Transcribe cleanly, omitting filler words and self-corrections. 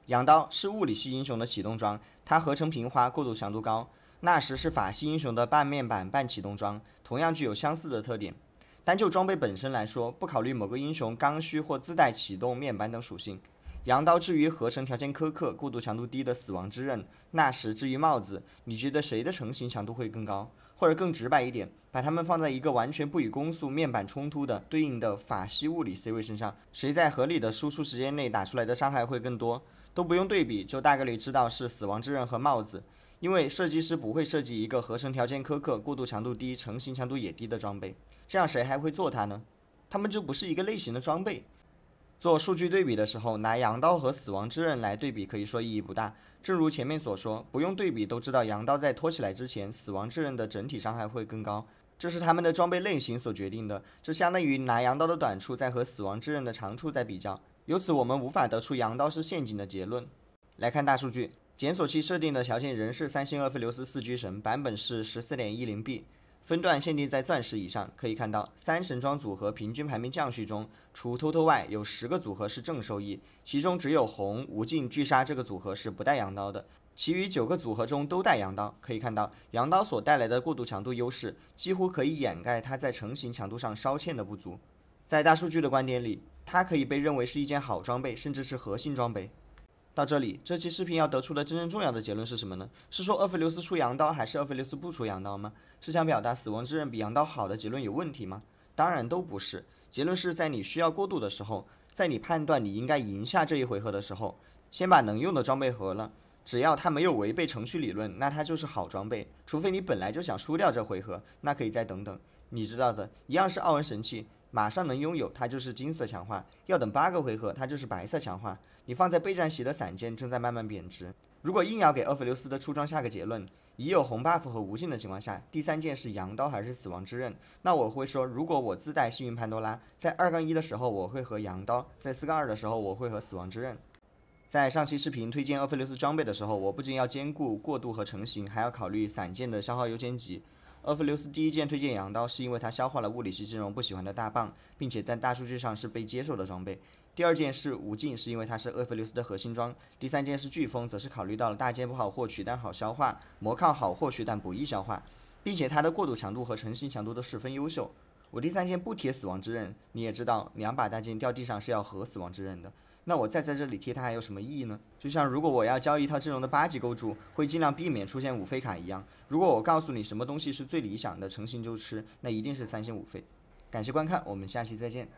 羊刀是物理系英雄的启动装，它合成平滑，过渡强度高。纳什是法系英雄的半面板半启动装，同样具有相似的特点。单就装备本身来说，不考虑某个英雄刚需或自带启动面板等属性，羊刀至于合成条件苛刻、过渡强度低的死亡之刃，纳什至于帽子，你觉得谁的成型强度会更高？或者更直白一点，把它们放在一个完全不与攻速面板冲突的对应的法系物理 C 位身上，谁在合理的输出时间内打出来的伤害会更多？都不用对比，就大概率知道是死亡之刃和帽子。因为设计师不会设计一个合成条件苛刻、过渡强度低、成型强度也低的装备，这样谁还会做它呢？它们就不是一个类型的装备。做数据对比的时候，拿羊刀和死亡之刃来对比，可以说意义不大。正如前面所说，不用对比都知道，羊刀在拖起来之前，死亡之刃的整体伤害会更高，这是他们的装备类型所决定的。这相当于拿羊刀的短处再和死亡之刃的长处再比较，由此我们无法得出羊刀是陷阱的结论。来看大数据，检索器设定的条件仍是三星厄斐琉斯4G 神，版本是 14.10B。分段限定在钻石以上，可以看到3神装组合平均排名降序中，除偷偷外有10个组合是正收益，其中只有红、无尽、巨鲨这个组合是不带羊刀的，其余9个组合中都带羊刀。可以看到，羊刀所带来的过渡强度优势，几乎可以掩盖它在成型强度上稍欠的不足。在大数据的观点里，它可以被认为是一件好装备，甚至是核心装备。到这里，这期视频要得出的真正重要的结论是什么呢？是说厄斐琉斯出羊刀，还是厄斐琉斯不出羊刀吗？是想表达死亡之刃比羊刀好的结论有问题吗？当然都不是。结论是在你需要过渡的时候，在你判断你应该赢下这一回合的时候，先把能用的装备合了。只要它没有违背程序理论，那它就是好装备。除非你本来就想输掉这回合，那可以再等等。你知道的，一样是奥恩神器。马上能拥有，它就是金色强化；要等8个回合，它就是白色强化。你放在备战席的散件正在慢慢贬值。如果硬要给厄斐琉斯的出装下个结论，已有红 buff 和无尽的情况下，第3件是羊刀还是死亡之刃？那我会说，如果我自带幸运潘多拉，在2-1的时候我会和羊刀，在4-2的时候我会和死亡之刃。在上期视频推荐厄斐琉斯装备的时候，我不仅要兼顾过渡和成型，还要考虑散件的消耗优先级。厄斐琉斯第1件推荐羊刀，是因为它消化了物理系阵容不喜欢的大棒，并且在大数据上是被接受的装备。第2件是无尽，是因为它是厄斐琉斯的核心装。第3件是飓风，则是考虑到了大件不好获取但好消化，魔抗好获取但不易消化，并且它的过渡强度和成型强度都十分优秀。我第3件不贴死亡之刃，你也知道2把大件掉地上是要合死亡之刃的。那我再在这里贴它还有什么意义呢？就像如果我要交一套阵容的8级构筑，会尽量避免出现5费卡一样。如果我告诉你什么东西是最理想的，成型就吃，那一定是3星5费。感谢观看，我们下期再见。